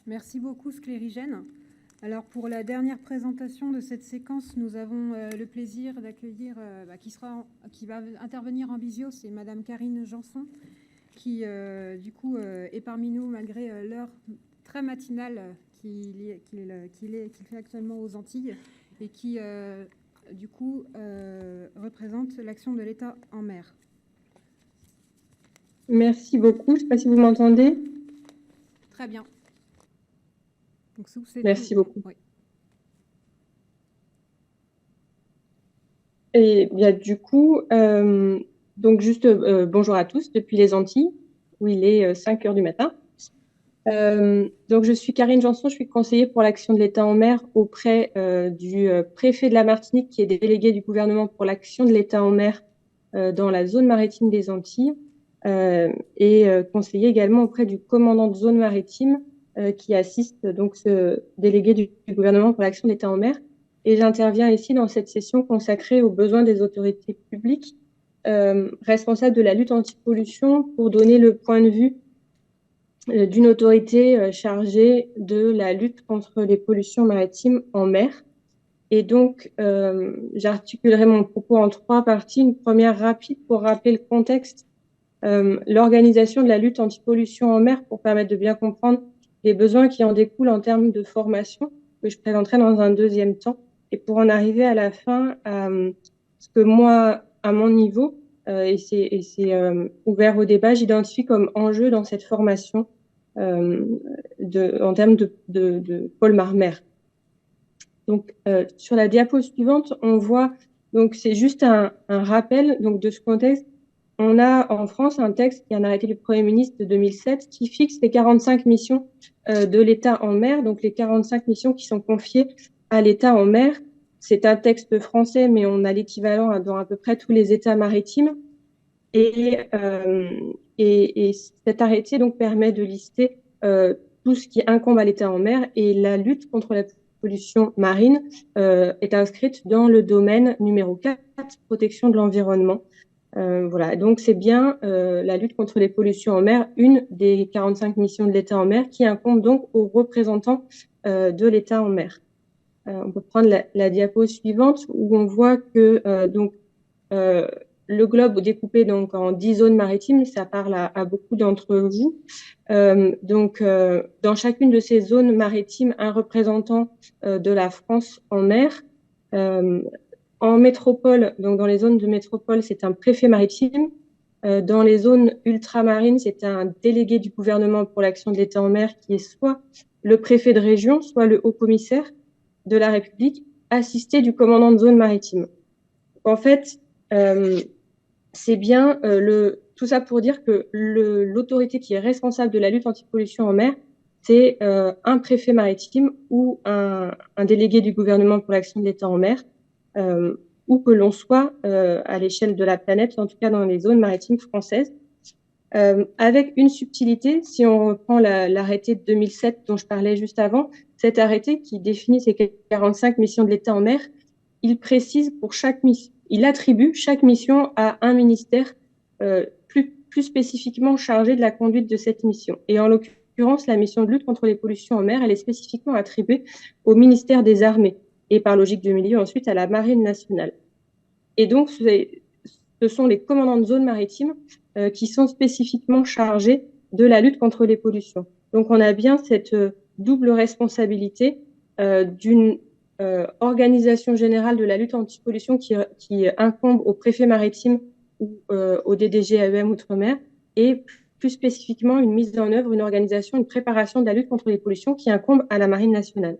Merci beaucoup, Sclérigène. Alors, pour la dernière présentation de cette séquence, nous avons le plaisir d'accueillir, qui va intervenir en visio, c'est Madame Karine Janson, qui, du coup, est parmi nous malgré l'heure très matinale qu'il fait actuellement aux Antilles et qui, du coup, représente l'action de l'État en mer. Merci beaucoup. Je ne sais pas si vous m'entendez. Très bien. Donc, merci beaucoup. Oui. Et bien, du coup, donc juste bonjour à tous depuis les Antilles, où il est 5 heures du matin. Donc, je suis Karine Janson, je suis conseillère pour l'action de l'État en mer auprès du préfet de la Martinique, qui est délégué du gouvernement pour l'action de l'État en mer dans la zone maritime des Antilles, et conseiller également auprès du commandant de zone maritime qui assiste donc ce délégué du gouvernement pour l'action de l'État en mer. Et j'interviens ici dans cette session consacrée aux besoins des autorités publiques responsables de la lutte anti-pollution pour donner le point de vue d'une autorité chargée de la lutte contre les pollutions maritimes en mer. Et donc, j'articulerai mon propos en 3 parties. Une première rapide pour rappeler le contexte, l'organisation de la lutte anti-pollution en mer pour permettre de bien comprendre les besoins qui en découlent en termes de formation, que je présenterai dans un deuxième temps. Et pour en arriver à la fin à ce que moi, à mon niveau, et c'est ouvert au débat, j'identifie comme enjeu dans cette formation en termes de pôle mar-mer. Donc, sur la diapo suivante, on voit, donc c'est juste un rappel donc, de ce contexte. On a en France un texte qui est un arrêté du Premier ministre de 2007 qui fixe les 45 missions de l'État en mer, donc les 45 missions qui sont confiées à l'État en mer. C'est un texte français, mais on a l'équivalent dans à peu près tous les États maritimes. Et cet arrêté donc permet de lister tout ce qui incombe à l'État en mer, et la lutte contre la pollution marine est inscrite dans le domaine numéro 4, protection de l'environnement. Voilà, donc c'est bien la lutte contre les pollutions en mer, une des 45 missions de l'État en mer, qui incombe donc aux représentants de l'État en mer. On peut prendre la diapo suivante où on voit que le globe découpé donc en 10 zones maritimes, ça parle à beaucoup d'entre vous. Dans chacune de ces zones maritimes, un représentant de la France en mer. En métropole, donc dans les zones de métropole, c'est un préfet maritime. Dans les zones ultramarines, c'est un délégué du gouvernement pour l'action de l'État en mer qui est soit le préfet de région, soit le haut-commissaire de la République, assisté du commandant de zone maritime. En fait, c'est bien tout ça pour dire que l'autorité qui est responsable de la lutte anti-pollution en mer, c'est un préfet maritime ou un délégué du gouvernement pour l'action de l'État en mer, où que l'on soit à l'échelle de la planète, en tout cas dans les zones maritimes françaises. Avec une subtilité, si on reprend l'arrêté de 2007 dont je parlais juste avant, cet arrêté qui définit ces 45 missions de l'État en mer, il précise pour chaque mission, il attribue chaque mission à un ministère plus spécifiquement chargé de la conduite de cette mission. Et en l'occurrence, la mission de lutte contre les pollutions en mer, elle est spécifiquement attribuée au ministère des Armées et par logique de milieu ensuite à la Marine nationale. Et donc, ce sont les commandants de zone maritime qui sont spécifiquement chargés de la lutte contre les pollutions. Donc, on a bien cette double responsabilité d'une organisation générale de la lutte anti-pollution qui incombe au préfet maritime ou au DDG AEM Outre-mer, et plus spécifiquement une mise en œuvre, une organisation, une préparation de la lutte contre les pollutions qui incombe à la Marine nationale.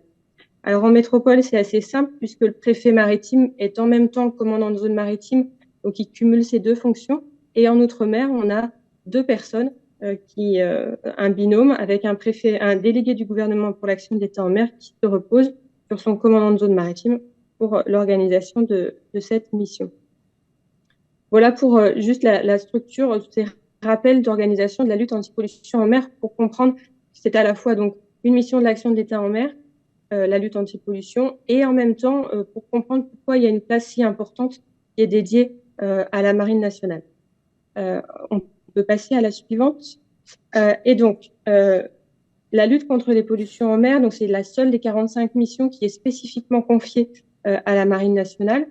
Alors en métropole, c'est assez simple puisque le préfet maritime est en même temps le commandant de zone maritime, donc il cumule ces deux fonctions. Et en Outre-mer, on a 2 personnes, un binôme avec un délégué du gouvernement pour l'action de l'État en mer qui se repose sur son commandant de zone maritime pour l'organisation de cette mission. Voilà pour juste la structure, ces rappels d'organisation de la lutte anti-pollution en mer pour comprendre que c'est à la fois donc une mission de l'action de l'État en mer, la lutte anti-pollution, et en même temps pour comprendre pourquoi il y a une place si importante qui est dédiée à la Marine nationale. On peut passer à la suivante. Et donc, la lutte contre les pollutions en mer, donc c'est la seule des 45 missions qui est spécifiquement confiée à la Marine nationale.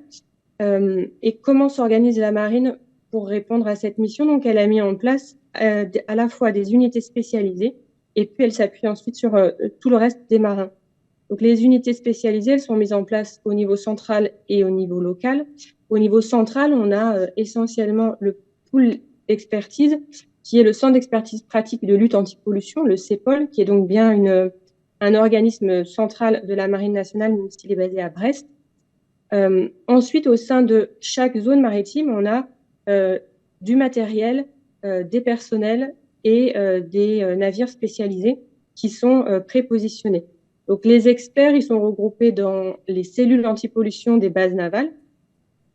Et comment s'organise la Marine pour répondre à cette mission? Donc, elle a mis en place à la fois des unités spécialisées et puis elle s'appuie ensuite sur tout le reste des marins. Donc, les unités spécialisées, elles sont mises en place au niveau central et au niveau local. Au niveau central, on a essentiellement le pool d'expertise, qui est le Centre d'expertise pratique de lutte anti-pollution, le CEPOL, qui est donc bien un organisme central de la Marine nationale, même s'il est basé à Brest. Ensuite, au sein de chaque zone maritime, on a du matériel, des personnels et des navires spécialisés qui sont prépositionnés. Donc, les experts, ils sont regroupés dans les cellules anti-pollution des bases navales,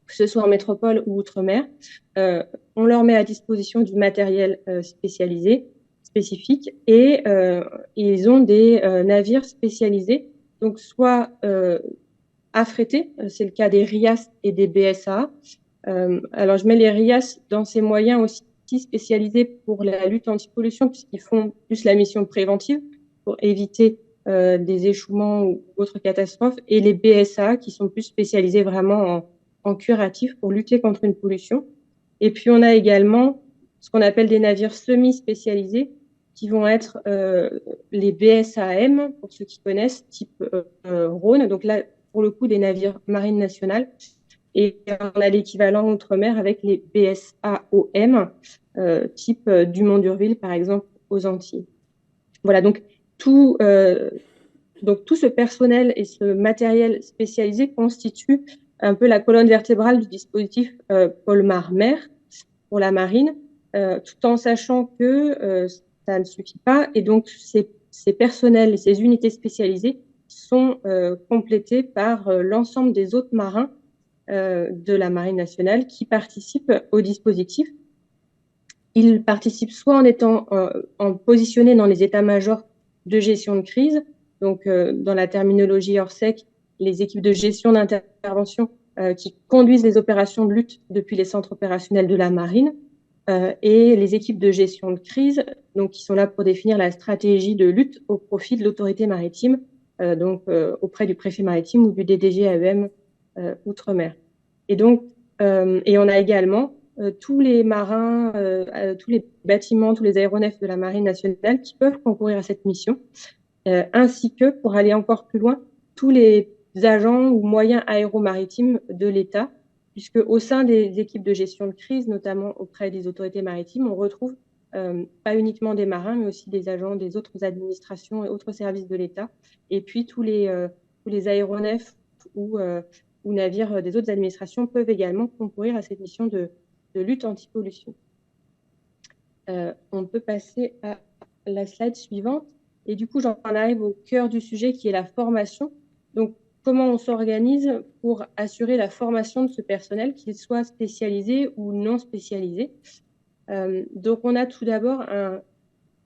que ce soit en métropole ou outre-mer. On leur met à disposition du matériel spécifique, et ils ont des navires spécialisés, donc soit affrétés, c'est le cas des RIAS et des BSA. Alors, je mets les RIAS dans ces moyens aussi spécialisés pour la lutte anti-pollution, puisqu'ils font plus la mission préventive pour éviter des échouements ou autres catastrophes, et les BSA qui sont plus spécialisés vraiment en curatif pour lutter contre une pollution. Et puis, on a également ce qu'on appelle des navires semi-spécialisés qui vont être les BSAM, pour ceux qui connaissent, type Rhône. Donc là, pour le coup, des navires marine nationale. Et on a l'équivalent outre-mer avec les BSAOM, type Dumont d'Urville, par exemple, aux Antilles. Voilà, donc tout ce personnel et ce matériel spécialisé constitue un peu la colonne vertébrale du dispositif Polmar-Mer pour la marine, tout en sachant que ça ne suffit pas. Et donc, ces personnels et ces unités spécialisées sont complétés par l'ensemble des autres marins de la Marine nationale qui participent au dispositif. Ils participent soit en étant positionnés dans les états-majors de gestion de crise, donc dans la terminologie Orsec, les équipes de gestion d'intervention qui conduisent les opérations de lutte depuis les centres opérationnels de la Marine, et les équipes de gestion de crise, donc qui sont là pour définir la stratégie de lutte au profit de l'autorité maritime, auprès du préfet maritime ou du DDG AEM Outre-mer. Et donc, et on a également tous les marins, tous les bâtiments, tous les aéronefs de la Marine nationale qui peuvent concourir à cette mission, ainsi que, pour aller encore plus loin, tous les agents ou moyens aéromaritimes de l'État, puisque au sein des équipes de gestion de crise, notamment auprès des autorités maritimes, on retrouve pas uniquement des marins, mais aussi des agents des autres administrations et autres services de l'État, et puis tous les aéronefs ou navires des autres administrations peuvent également concourir à cette mission de lutte anti-pollution. On peut passer à la slide suivante. Et du coup, j'en arrive au cœur du sujet qui est la formation. Donc, comment on s'organise pour assurer la formation de ce personnel, qu'il soit spécialisé ou non spécialisé. Donc, on a tout d'abord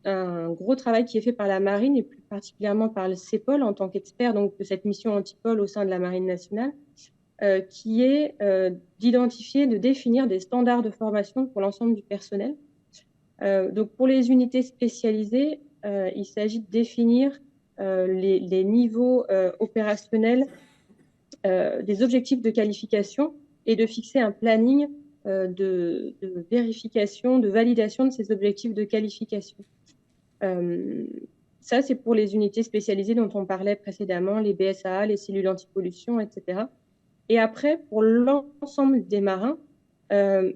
un gros travail qui est fait par la Marine et plus particulièrement par le CEPOL en tant qu'expert donc, de cette mission anti-pol au sein de la Marine nationale, qui est d'identifier, de définir des standards de formation pour l'ensemble du personnel. Donc, pour les unités spécialisées, il s'agit de définir les niveaux opérationnels des objectifs de qualification et de fixer un planning de vérification, de validation de ces objectifs de qualification. Ça, c'est pour les unités spécialisées dont on parlait précédemment, les BSA, les cellules anti-pollution, etc. Et après, pour l'ensemble des marins,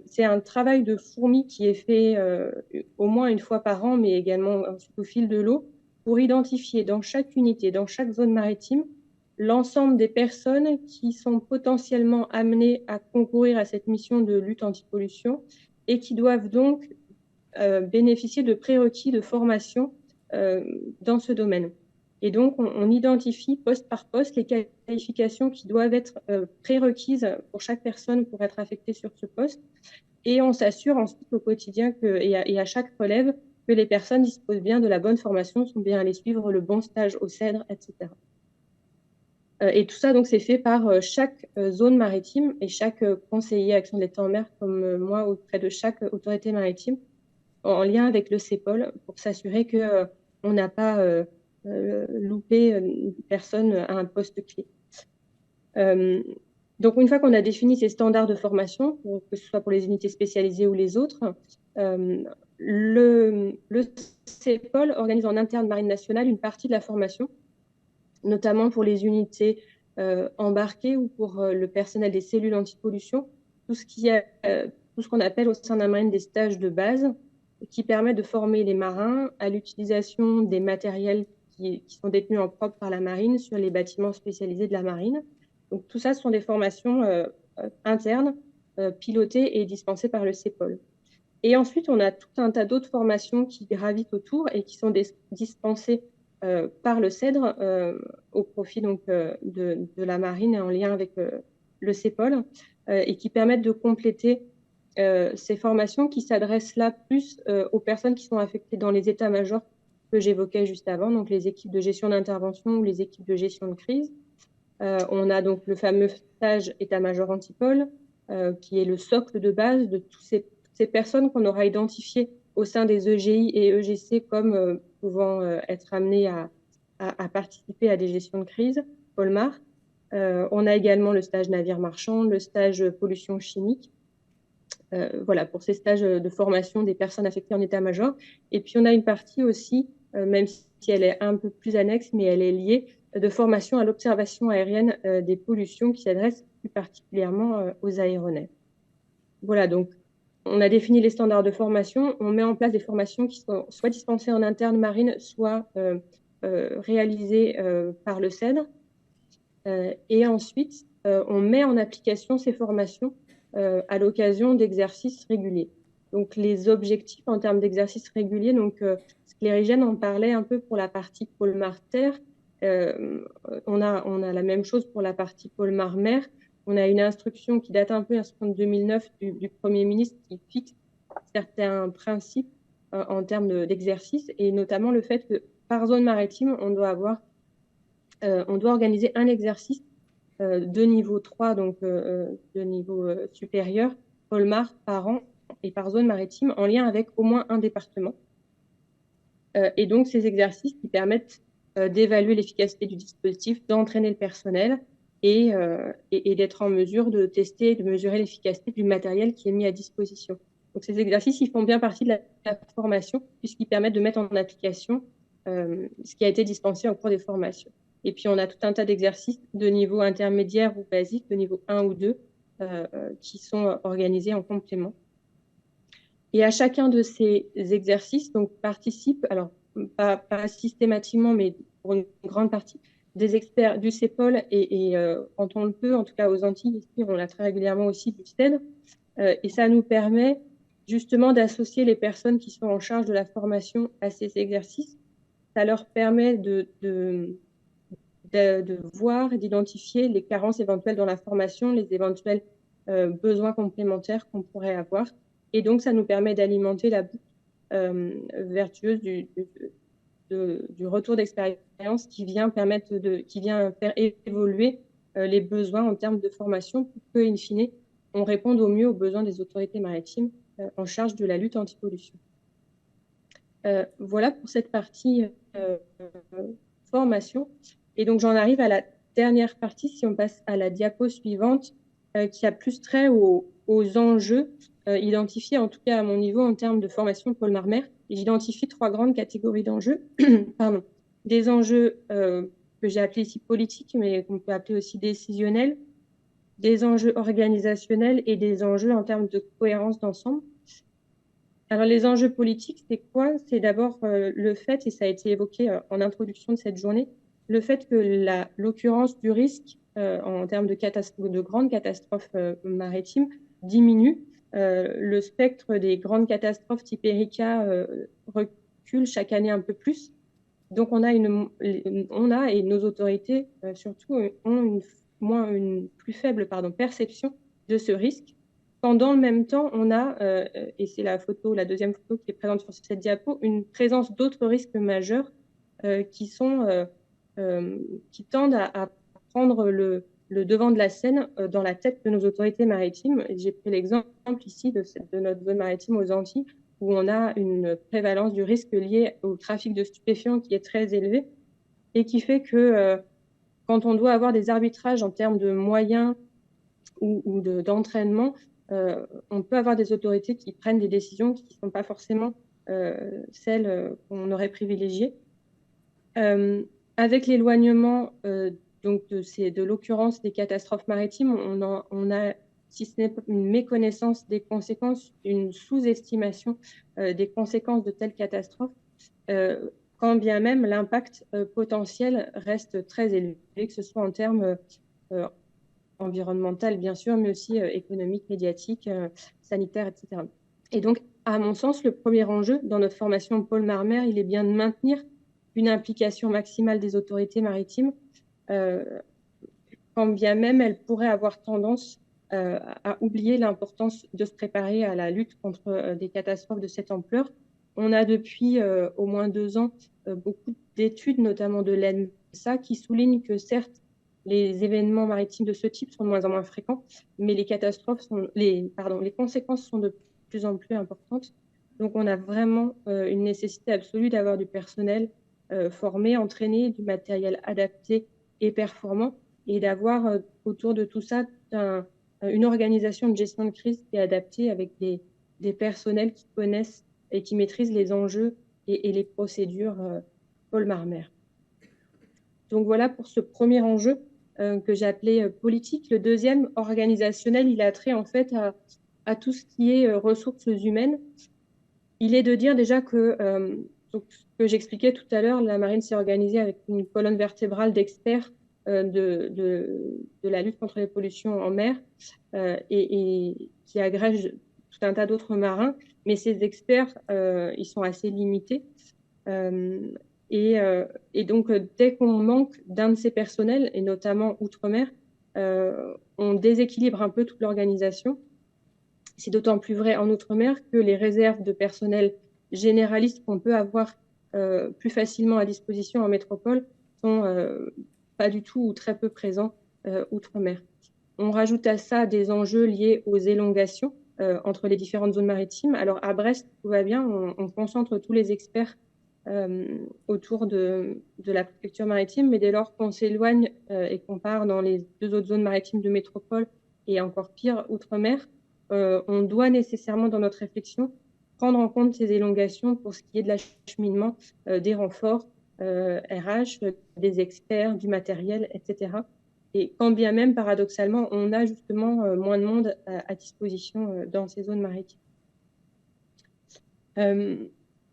c'est un travail de fourmi qui est fait au moins une fois par an, mais également au fil de l'eau, pour identifier dans chaque unité, dans chaque zone maritime, l'ensemble des personnes qui sont potentiellement amenées à concourir à cette mission de lutte anti-pollution et qui doivent donc bénéficier de prérequis de formation dans ce domaine. Et donc, on identifie poste par poste les qualifications qui doivent être prérequises pour chaque personne pour être affectée sur ce poste. Et on s'assure ensuite au quotidien et à chaque relève que les personnes disposent bien de la bonne formation, sont bien allées suivre le bon stage au CEDRE, etc. Et tout ça, donc, c'est fait par chaque zone maritime et chaque conseiller action de l'État en mer, comme moi, auprès de chaque autorité maritime, en lien avec le CEPOL, pour s'assurer que on n'a pas loupé personne à un poste clé. Donc, une fois qu'on a défini ces standards de formation, que ce soit pour les unités spécialisées ou les autres, le CEPOL organise en interne Marine nationale une partie de la formation, notamment pour les unités embarquées ou pour le personnel des cellules anti-pollution, tout ce qu'on appelle au sein de la marine des stages de base, qui permet de former les marins à l'utilisation des matériels qui sont détenus en propre par la marine sur les bâtiments spécialisés de la marine. Donc tout ça, ce sont des formations internes, pilotées et dispensées par le CEPOL. Et ensuite, on a tout un tas d'autres formations qui gravitent autour et qui sont dispensées par le CEDRE au profit donc, de la marine et en lien avec le CEPOL et qui permettent de compléter ces formations qui s'adressent là plus aux personnes qui sont affectées dans les états-majors que j'évoquais juste avant, donc les équipes de gestion d'intervention ou les équipes de gestion de crise. On a donc le fameux stage état-major Antipol, qui est le socle de base de toutes ces personnes qu'on aura identifiées au sein des EGI et EGC comme pouvant être amenées à participer à des gestions de crise, Polmar. On a également le stage navire marchand, le stage pollution chimique. Voilà, pour ces stages de formation des personnes affectées en état-major. Et puis, on a une partie aussi, même si elle est un peu plus annexe, mais elle est liée, de formation à l'observation aérienne des pollutions qui s'adresse plus particulièrement aux aéronefs. Voilà, donc on a défini les standards de formation, on met en place des formations qui sont soit dispensées en interne marine, soit réalisées par le CEDRE. Et ensuite, on met en application ces formations à l'occasion d'exercices réguliers. Donc, les objectifs en termes d'exercices réguliers, donc Sclérigène en parlait un peu pour la partie Polmar-Terre. On a la même chose pour la partie Polmar-Mer. On a une instruction qui date un peu, instruction de 2009 du Premier ministre qui fixe certains principes en termes d'exercice et notamment le fait que par zone maritime, on doit organiser un exercice de niveau 3, donc de niveau supérieur, Polmar par an et par zone maritime, en lien avec au moins un département. Et donc, ces exercices qui permettent d'évaluer l'efficacité du dispositif, d'entraîner le personnel et d'être en mesure de tester et de mesurer l'efficacité du matériel qui est mis à disposition. Donc, ces exercices, ils font bien partie de la formation puisqu'ils permettent de mettre en application ce qui a été dispensé au cours des formations. Et puis, on a tout un tas d'exercices de niveau intermédiaire ou basique, de niveau 1 ou 2, qui sont organisés en complément. Et à chacun de ces exercices, donc, participent, alors pas systématiquement, mais pour une grande partie, des experts du CEPOL et quand on le peut, en tout cas aux Antilles, ici, on l'a très régulièrement aussi du CEDRE. Et ça nous permet justement d'associer les personnes qui sont en charge de la formation à ces exercices. Ça leur permet de voir et d'identifier les carences éventuelles dans la formation, les éventuels besoins complémentaires qu'on pourrait avoir. Et donc, ça nous permet d'alimenter la boucle vertueuse du retour d'expérience qui vient faire évoluer les besoins en termes de formation pour que, in fine, on réponde au mieux aux besoins des autorités maritimes en charge de la lutte anti-pollution. Voilà pour cette partie formation. Et donc, j'en arrive à la dernière partie, si on passe à la diapo suivante, qui a plus trait aux enjeux identifiés, en tout cas à mon niveau, en termes de formation Polmar-Mer. J'identifie 3 grandes catégories d'enjeux. Pardon. Des enjeux que j'ai appelés ici politiques, mais qu'on peut appeler aussi décisionnels, des enjeux organisationnels et des enjeux en termes de cohérence d'ensemble. Alors, les enjeux politiques, c'est quoi? C'est d'abord le fait, et ça a été évoqué en introduction de cette journée, le fait que l'occurrence du risque en termes de grandes catastrophes maritimes diminue. Le spectre des grandes catastrophes type Erika recule chaque année un peu plus. Donc, et nos autorités surtout ont une plus faible perception de ce risque. Pendant le même temps, on a, et c'est la deuxième photo qui est présente sur cette diapo, une présence d'autres risques majeurs qui tendent à prendre le devant de la scène dans la tête de nos autorités maritimes. J'ai pris l'exemple ici de notre zone maritime aux Antilles, où on a une prévalence du risque lié au trafic de stupéfiants qui est très élevée et qui fait que quand on doit avoir des arbitrages en termes de moyens ou d'entraînement, on peut avoir des autorités qui prennent des décisions qui ne sont pas forcément celles qu'on aurait privilégiées. Avec l'éloignement donc de l'occurrence des catastrophes maritimes, on a, si ce n'est une méconnaissance des conséquences, une sous-estimation des conséquences de telles catastrophes, quand bien même l'impact potentiel reste très élevé, que ce soit en termes environnemental, bien sûr, mais aussi économique, médiatique, sanitaire, etc. Et donc, à mon sens, le premier enjeu dans notre formation Pôle Mar-Mer, il est bien de maintenir une implication maximale des autorités maritimes, quand bien même elles pourraient avoir tendance à oublier l'importance de se préparer à la lutte contre des catastrophes de cette ampleur. On a depuis au moins 2 ans beaucoup d'études, notamment de l'ENSA, qui soulignent que certes, les événements maritimes de ce type sont de moins en moins fréquents, mais les conséquences sont de plus en plus importantes. Donc, on a vraiment une nécessité absolue d'avoir du personnel formé, entraîné, du matériel adapté et performant, et d'avoir autour de tout ça une organisation de gestion de crise qui est adaptée avec des personnels qui connaissent et qui maîtrisent les enjeux et les procédures Pôle Mar-Mer. Donc voilà pour ce premier enjeu que j'ai appelé politique. Le deuxième, organisationnel, il a trait en fait à tout ce qui est ressources humaines. Il est de dire déjà que, donc, ce que j'expliquais tout à l'heure, la marine s'est organisée avec une colonne vertébrale d'experts de la lutte contre les pollutions en mer et qui agrège tout un tas d'autres marins. Mais ces experts, ils sont assez limités. Et donc, dès qu'on manque d'un de ces personnels, et notamment outre-mer, on déséquilibre un peu toute l'organisation. C'est d'autant plus vrai en outre-mer que les réserves de personnel généralistes qu'on peut avoir plus facilement à disposition en métropole sont pas du tout ou très peu présents outre-mer. On rajoute à ça des enjeux liés aux élongations entre les différentes zones maritimes. Alors à Brest, tout va bien, on concentre tous les experts autour de la préfecture maritime, mais dès lors qu'on s'éloigne et qu'on part dans les 2 autres zones maritimes de métropole et encore pire, outre-mer, on doit nécessairement dans notre réflexion prendre en compte ces élongations pour ce qui est de l'acheminement des renforts RH, des experts, du matériel, etc. Et quand bien même, paradoxalement, on a justement moins de monde à disposition dans ces zones maritimes.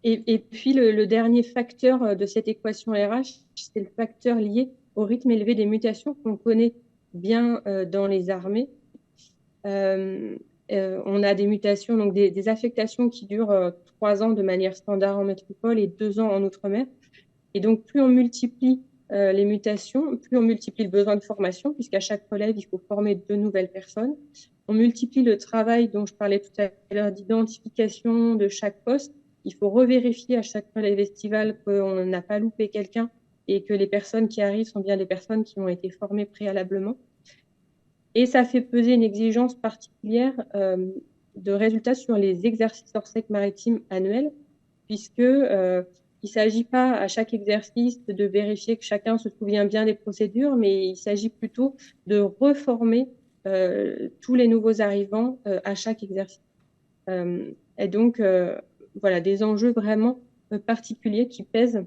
Et puis, le dernier facteur de cette équation RH, c'est le facteur lié au rythme élevé des mutations qu'on connaît bien dans les armées. On a des mutations, donc des affectations qui durent 3 ans de manière standard en métropole et 2 ans en outre-mer. Et donc, plus on multiplie les mutations, plus on multiplie le besoin de formation, puisqu'à chaque relève, il faut former de nouvelles personnes. On multiplie le travail dont je parlais tout à l'heure d'identification de chaque poste. Il faut revérifier à chaque relève estivale qu'on n'a pas loupé quelqu'un et que les personnes qui arrivent sont bien des personnes qui ont été formées préalablement. Et ça fait peser une exigence particulière de résultats sur les exercices hors sec maritimes annuels, puisque il ne s'agit pas à chaque exercice de vérifier que chacun se souvient bien des procédures, mais il s'agit plutôt de reformer tous les nouveaux arrivants à chaque exercice. Et donc, voilà, des enjeux vraiment particuliers qui pèsent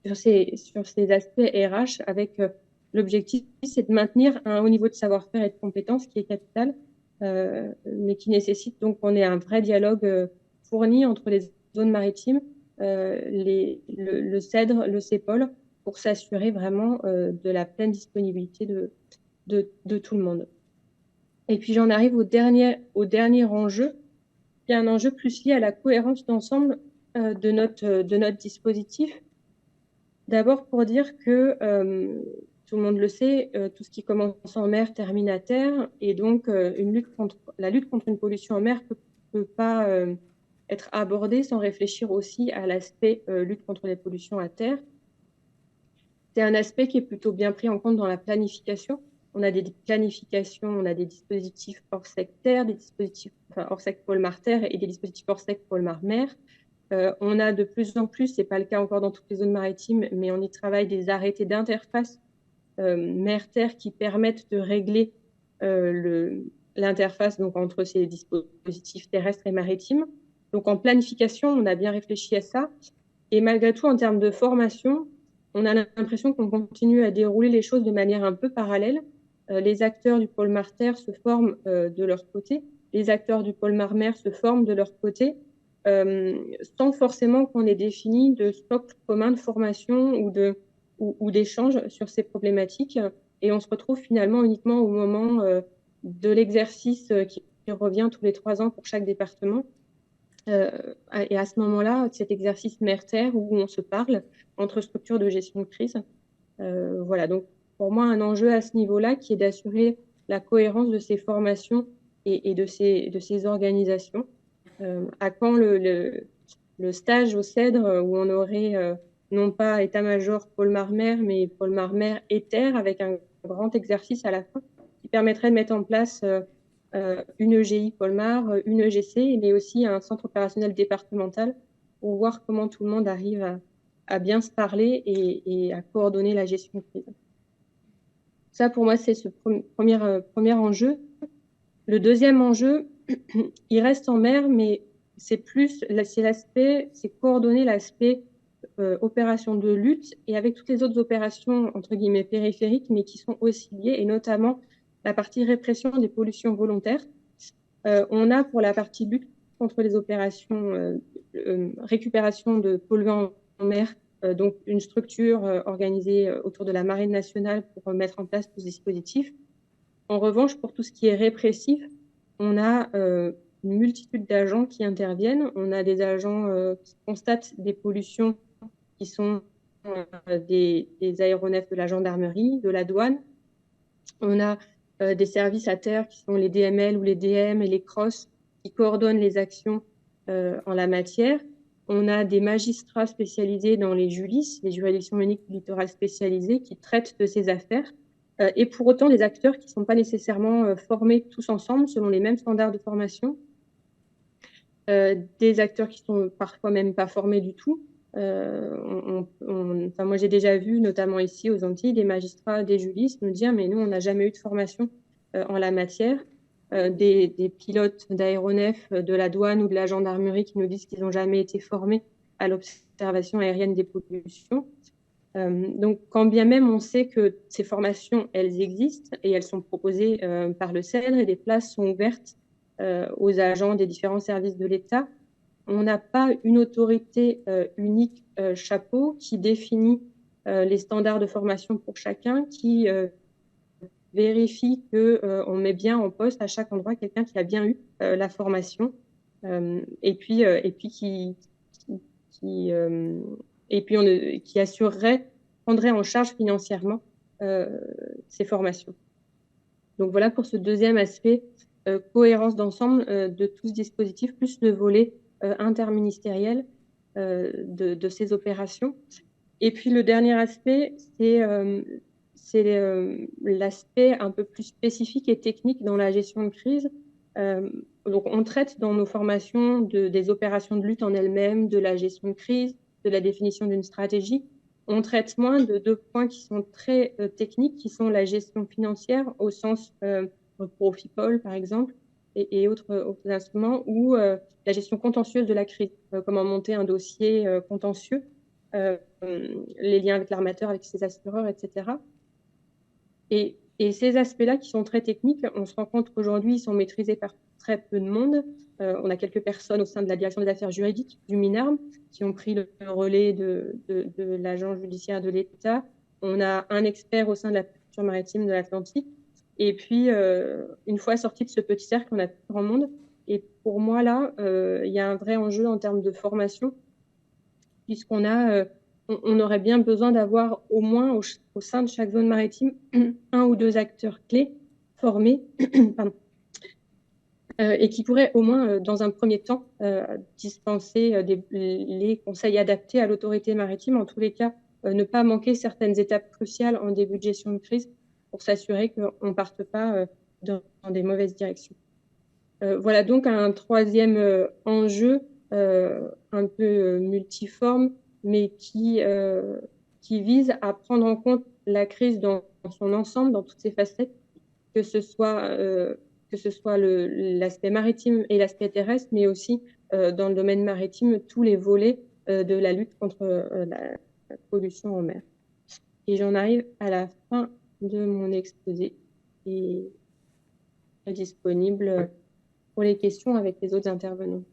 sur ces aspects RH avec l'objectif, c'est de maintenir un haut niveau de savoir-faire et de compétences qui est capital, mais qui nécessite donc qu'on ait un vrai dialogue fourni entre les zones maritimes, le CEDRE, le CEPOL, pour s'assurer vraiment de la pleine disponibilité de tout le monde. Et puis j'en arrive au dernier enjeu, qui est un enjeu plus lié à la cohérence d'ensemble de notre dispositif. D'abord pour dire que tout le monde le sait, tout ce qui commence en mer termine à terre, et donc la lutte contre une pollution en mer peut pas être abordée sans réfléchir aussi à l'aspect lutte contre les pollutions à terre. C'est un aspect qui est plutôt bien pris en compte dans la planification. on a des planifications, on a des dispositifs hors secteur, des dispositifs hors sec Polmar-Terre et des dispositifs hors sec Polmar-Mer. On a de plus en plus, ce n'est pas le cas encore dans toutes les zones maritimes, mais on y travaille des arrêtés d'interface mer-terre qui permettent de régler l'interface entre ces dispositifs terrestres et maritimes. Donc en planification, on a bien réfléchi à ça. Et malgré tout, en termes de formation, on a l'impression qu'on continue à dérouler les choses de manière un peu parallèle. Les acteurs du Polmar-Terre se forment de leur côté, les acteurs du Polmar-Mer se forment de leur côté, sans forcément qu'on ait défini de socle commun de formation ou d'échange sur ces problématiques. Et on se retrouve finalement uniquement au moment de l'exercice qui revient tous les 3 ans pour chaque département. Et à ce moment-là, cet exercice mer-terre où on se parle entre structures de gestion de crise. Voilà, donc pour moi, un enjeu à ce niveau-là qui est d'assurer la cohérence de ces formations et de ces organisations. À quand le stage au CEDRE où on aurait non pas état-major Polmar-Mer, mais Polmar-Mer et terre avec un grand exercice à la fin qui permettrait de mettre en place une EGI Polmar, une EGC, mais aussi un centre opérationnel départemental pour voir comment tout le monde arrive à bien se parler et à coordonner la gestion de crise. Ça, pour moi, c'est ce premier enjeu. Le deuxième enjeu, il reste en mer, mais c'est coordonner l'aspect opération de lutte et avec toutes les autres opérations, entre guillemets, périphériques, mais qui sont aussi liées, et notamment la partie répression des pollutions volontaires. On a pour la partie lutte contre les opérations récupération de polluants en mer, donc une structure organisée autour de la Marine nationale pour mettre en place tous ces dispositifs. En revanche, pour tout ce qui est répressif, on a une multitude d'agents qui interviennent. On a des agents qui constatent des pollutions qui sont des aéronefs de la gendarmerie, de la douane. On a des services à terre qui sont les DML ou les DM et les CROSS qui coordonnent les actions en la matière. On a des magistrats spécialisés dans les JULIS, les juridictions uniques littorales spécialisées, qui traitent de ces affaires. Et pour autant, des acteurs qui ne sont pas nécessairement formés tous ensemble selon les mêmes standards de formation. Des acteurs qui sont parfois même pas formés du tout. Moi, j'ai déjà vu, notamment ici aux Antilles, des magistrats, des juristes nous dire « mais nous, on n'a jamais eu de formation en la matière ». Des pilotes d'aéronefs de la douane ou de la gendarmerie qui nous disent qu'ils n'ont jamais été formés à l'observation aérienne des pollutions. Donc, quand bien même on sait que ces formations, elles existent et elles sont proposées par le CEDRE et des places sont ouvertes aux agents des différents services de l'État, on n'a pas une autorité unique chapeau qui définit les standards de formation pour chacun, qui vérifie qu'on met bien en poste à chaque endroit quelqu'un qui a bien eu la formation et puis qui assurerait, prendrait en charge financièrement ces formations. Donc voilà pour ce deuxième aspect, cohérence d'ensemble de tout ce dispositif, plus le volet interministériel de ces opérations. Et puis le dernier aspect, c'est l'aspect un peu plus spécifique et technique dans la gestion de crise. Donc on traite dans nos formations des opérations de lutte en elles-mêmes, de la gestion de crise, de la définition d'une stratégie. On traite moins de 2 points qui sont très techniques, qui sont la gestion financière au sens Profipol, par exemple, et autres instruments, ou la gestion contentieuse de la crise, comment monter un dossier contentieux, les liens avec l'armateur, avec ses assureurs, etc. Et ces aspects-là qui sont très techniques, on se rend compte qu'aujourd'hui, ils sont maîtrisés par très peu de monde. On a quelques personnes au sein de la direction des affaires juridiques du MINARM qui ont pris le relais de l'agent judiciaire de l'État. On a un expert au sein de la préfecture maritime de l'Atlantique. Et puis, une fois sorti de ce petit cercle, on a plus grand monde. Et pour moi, là, il y a un vrai enjeu en termes de formation, puisqu'on a... on aurait bien besoin d'avoir au moins au sein de chaque zone maritime 1 ou 2 acteurs clés formés et qui pourraient au moins, dans un premier temps, dispenser les conseils adaptés à l'autorité maritime. En tous les cas, ne pas manquer certaines étapes cruciales en début de gestion de crise pour s'assurer qu'on ne parte pas dans des mauvaises directions. Voilà donc un troisième enjeu un peu multiforme, mais qui vise à prendre en compte la crise dans son ensemble, dans toutes ses facettes, que ce soit l'aspect maritime et l'aspect terrestre, mais aussi dans le domaine maritime, tous les volets de la lutte contre la pollution en mer. Et j'en arrive à la fin de mon exposé et est disponible pour les questions avec les autres intervenants.